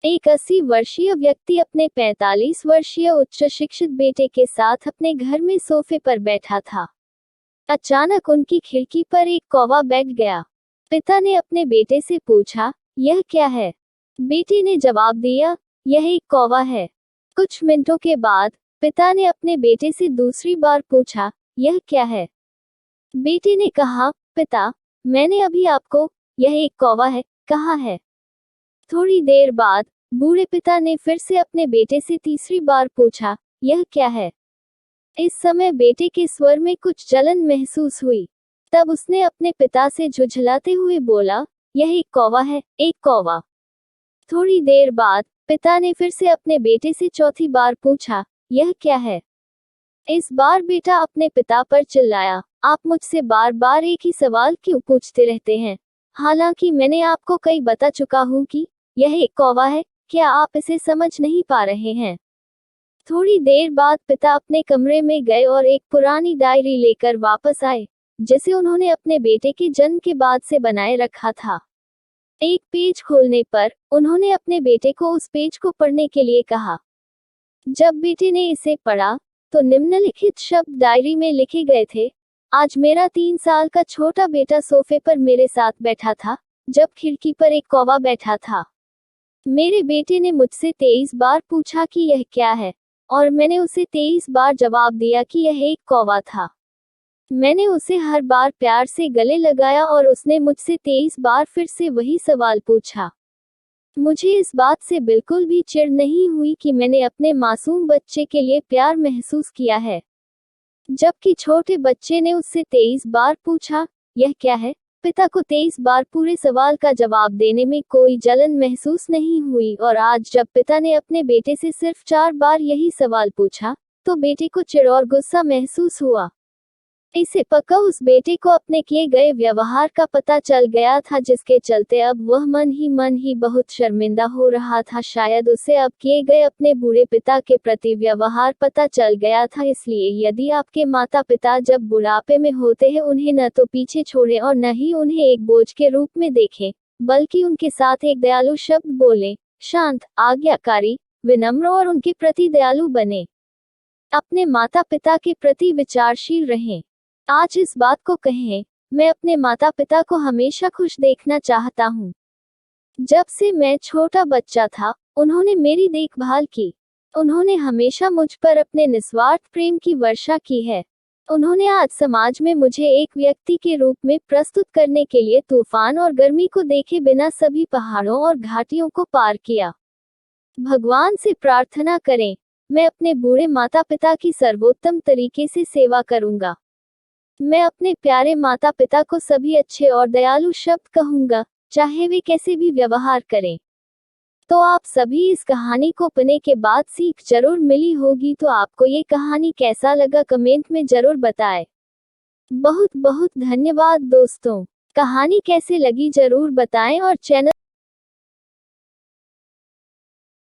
एक 80 वर्षीय व्यक्ति अपने 45 वर्षीय उच्च शिक्षित बेटे के साथ अपने घर में सोफे पर बैठा था। अचानक उनकी खिड़की पर एक कौवा बैठ गया। पिता ने अपने बेटे से पूछा, यह क्या है? बेटे ने जवाब दिया, यह एक कौवा है। कुछ मिनटों के बाद पिता ने अपने बेटे से दूसरी बार पूछा, यह क्या है? बेटे ने कहा, पिता, मैंने अभी आपको यह एक कौवा है कहा है। थोड़ी देर बाद बूढ़े पिता ने फिर से अपने बेटे से तीसरी बार पूछा, यह क्या है? इस समय बेटे के स्वर में कुछ जलन महसूस हुई। तब उसने अपने पिता से झुझलाते हुए बोला, यह एक कौवा है, एक कौवा। थोड़ी देर बाद पिता ने फिर से अपने बेटे से चौथी बार पूछा, यह क्या है? इस बार बेटा अपने पिता पर चिल्लाया, आप मुझसे बार बार एक ही सवाल क्यों पूछते रहते हैं? हालांकि मैंने आपको कई बता चुका हूँ कि यह एक कौवा है, क्या आप इसे समझ नहीं पा रहे हैं? थोड़ी देर बाद पिता अपने कमरे में गए और एक पुरानी डायरी लेकर वापस आए, जिसे उन्होंने अपने बेटे के जन्म के बाद से बनाए रखा था। एक पेज खोलने पर उन्होंने अपने बेटे को उस पेज को पढ़ने के लिए कहा। जब बेटे ने इसे पढ़ा तो निम्नलिखित शब्द डायरी में लिखे गए थे, आज मेरा 3 साल का छोटा बेटा सोफे पर मेरे साथ बैठा था, जब खिड़की पर एक कौवा बैठा था। मेरे बेटे ने मुझसे 23 बार पूछा कि यह क्या है, और मैंने उसे 23 बार जवाब दिया कि यह एक कौवा था। मैंने उसे हर बार प्यार से गले लगाया और उसने मुझसे 23 बार फिर से वही सवाल पूछा। मुझे इस बात से बिल्कुल भी चिढ़ नहीं हुई कि मैंने अपने मासूम बच्चे के लिए प्यार महसूस किया है। जबकि छोटे बच्चे ने उससे 23 बार पूछा, यह क्या है? पिता को 23 बार पूरे सवाल का जवाब देने में कोई जलन महसूस नहीं हुई, और आज जब पिता ने अपने बेटे से सिर्फ 4 बार यही सवाल पूछा, तो बेटे को चिढ़ और गुस्सा महसूस हुआ। इसे पक्का उस बेटे को अपने किए गए व्यवहार का पता चल गया था, जिसके चलते अब वह मन ही बहुत शर्मिंदा हो रहा था। शायद उसे अब किए गए अपने बूढ़े पिता के प्रति व्यवहार पता चल गया था। इसलिए यदि आपके माता पिता जब बुढ़ापे में होते हैं, उन्हें न तो पीछे छोड़ें और न ही उन्हें एक बोझ के रूप में देखें, बल्कि उनके साथ एक दयालु शब्द बोलें, शांत, आज्ञाकारी, विनम्र और उनके प्रति दयालु बने। अपने माता पिता के प्रति विचारशील रहें। आज इस बात को कहें, मैं अपने माता पिता को हमेशा खुश देखना चाहता हूँ। जब से मैं छोटा बच्चा था, उन्होंने मेरी देखभाल की। उन्होंने हमेशा मुझ पर अपने निस्वार्थ प्रेम की वर्षा की है। उन्होंने आज समाज में मुझे एक व्यक्ति के रूप में प्रस्तुत करने के लिए तूफान और गर्मी को देखे बिना सभी पहाड़ों और घाटियों को पार किया। भगवान से प्रार्थना करें, मैं अपने बूढ़े माता पिता की सर्वोत्तम तरीके से सेवा करूंगा। मैं अपने प्यारे माता पिता को सभी अच्छे और दयालु शब्द कहूंगा, चाहे वे कैसे भी व्यवहार करें। तो आप सभी इस कहानी को पढ़ने के बाद सीख जरूर मिली होगी। तो आपको ये कहानी कैसा लगा कमेंट में जरूर बताएं। बहुत बहुत धन्यवाद दोस्तों। कहानी कैसे लगी जरूर बताएं और चैनल